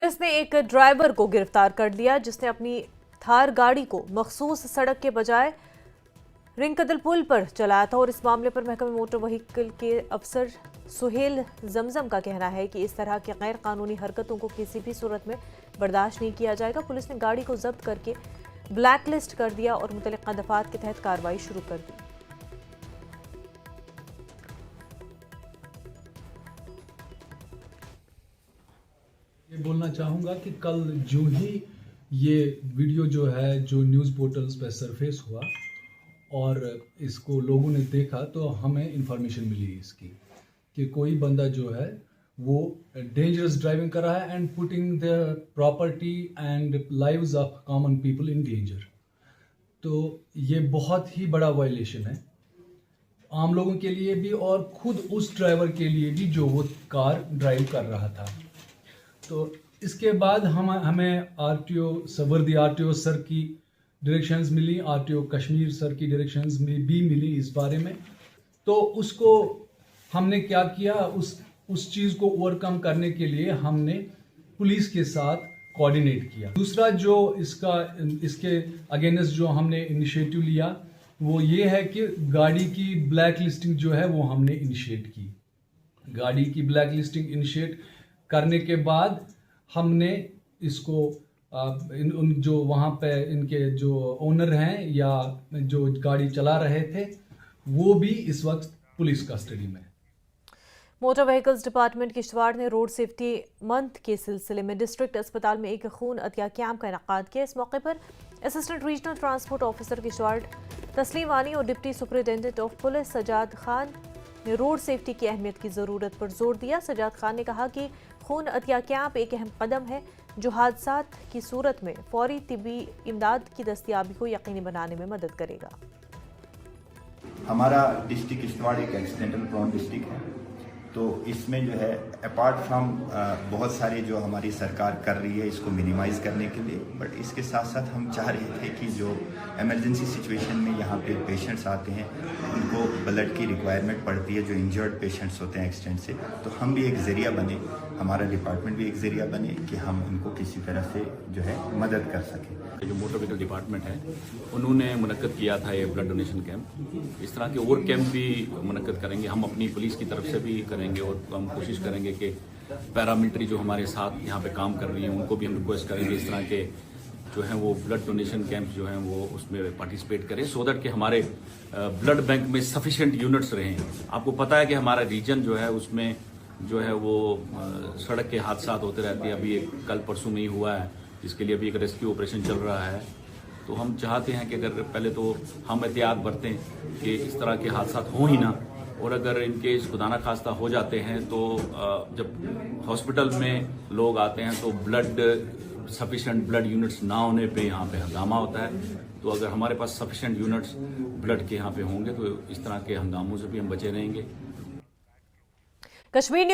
Police ने एक driver को गिरफ्तार कर लिया जिसने अपनी थार गाड़ी को मखसूस सड़क के बजाय रिंकदल पुल पर चलाया था। और इस मामले पर महकमे मोटर व्हीकल के अफसर सुहेल जमजम का कहना है कि इस तरह की गैर कानूनी हरकतों को किसी भी सूरत में बर्दाश्त नहीं किया जाएगा। पुलिस ने गाड़ी को जब्त करके ब्लैक लिस्ट कर दिया और मुतल्लिका दफात के तहत कार्रवाई शुरू कर दी। ये बोलना चाहूँगा कि कल जो ही ये वीडियो जो है जो न्यूज़ पोर्टल्स पर सरफेस हुआ और इसको लोगों ने देखा तो हमें इंफॉर्मेशन मिली इसकी कि कोई बंदा जो है वो डेंजरस ड्राइविंग कर रहा है and putting the property and lives of common people in danger. तो ये बहुत ही बड़ा वायलेशन है आम लोगों के लिए भी और खुद उस ड्राइवर के लिए भी जो वो कार ड्राइव कर रहा था। तो इसके बाद हमें सवर्दी आरटीओ सर की डायरेक्शंस मिली, आरटीओ कश्मीर सर की डायरेक्शंस भी मिली इस बारे में। तो उसको हमने क्या किया, उस चीज़ को ओवरकम करने के लिए हमने पुलिस के साथ कोऑर्डिनेट किया। दूसरा जो इसके अगेंस्ट जो हमने इनिशिएटिव लिया वो ये है कि गाड़ी की ब्लैक लिस्टिंग जो है वो हमने इनिशिएट की। गाड़ी की ब्लैक लिस्टिंग इनिशिएट करने के बाद हमने इसको जो वहाँ पे इनके जो ओनर हैं या जो गाड़ी चला रहे थे वो भी इस वक्त पुलिस कस्टडी में। मोटर व्हीकल्स डिपार्टमेंट किश्तवाड़ ने रोड सेफ्टी मंथ के सिलसिले में डिस्ट्रिक्ट अस्पताल में एक खून अतिया कैंप का इनेकाद किया। इस मौके पर assistant regional transport officer Kishtwar Tasleem Wani और deputy superintendent of police Sajad Khan ने रोड सेफ्टी की अहमियत की ज़रूरत पर जोर दिया। सजाद खान ने कहा कि खून अतिया कैंप एक अहम कदम है जो हादसात की सूरत में फौरी तिब्बी इमदाद की दस्तयाबी को यकीनी बनाने में मदद करेगा। हमारा डिस्ट्रिक्ट किश्तवाड़ एक एक्सीडेंटल प्रोन डिस्ट्रिक्ट है, तो इसमें जो है अपार्ट फ्रॉम बहुत सारे जो हमारी सरकार कर रही है इसको मिनिमाइज़ करने के लिए, बट इसके साथ साथ हम चाह रहे थे कि जो इमरजेंसी सिचुएशन में यहाँ पे पेशेंट्स आते हैं उनको ब्लड की रिक्वायरमेंट पड़ती है, जो इंजर्ड पेशेंट्स होते हैं एक्सीडेंट से, तो हम भी एक ज़रिया बने, हमारा डिपार्टमेंट भी एक ज़रिया बने कि हम उनको किसी तरह से जो है मदद कर सकें। जो मोटर व्हीकल डिपार्टमेंट है उन्होंने मुनक्कद किया था ये ब्लड डोनेशन कैंप। इस तरह के और कैंप भी मुनक्कद करेंगे, हम अपनी पुलिस की तरफ से भी करेंगे और हम कोशिश करेंगे कि पैरामिलिट्री जो हमारे साथ यहाँ पे काम कर रही हैं उनको भी हम रिक्वेस्ट करेंगे इस तरह के जो हैं वो ब्लड डोनेशन कैंप जो हैं वो उसमें पार्टिसिपेट करें, सो दैट कि हमारे ब्लड बैंक में सफिशेंट यूनिट्स रहें। आपको पता है कि हमारा रीजन जो है उसमें जो है वो सड़क के हादसात होते रहते हैं। अभी एक कल परसों में ही हुआ है जिसके लिए अभी एक रेस्क्यू ऑपरेशन चल रहा है। तो हम चाहते हैं कि अगर पहले तो हम एहतियात बरतें कि इस तरह के हादसात हों ही ना, और अगर इनके खुदा ना खास्ता हो जाते हैं तो जब हॉस्पिटल में लोग आते हैं तो सफिशेंट ब्लड यूनिट्स ना होने पे यहाँ पे हंगामा होता है। तो अगर हमारे पास सफिशेंट यूनिट्स ब्लड के यहाँ पे होंगे तो इस तरह के हंगामों से भी हम बचे रहेंगे। कश्मीर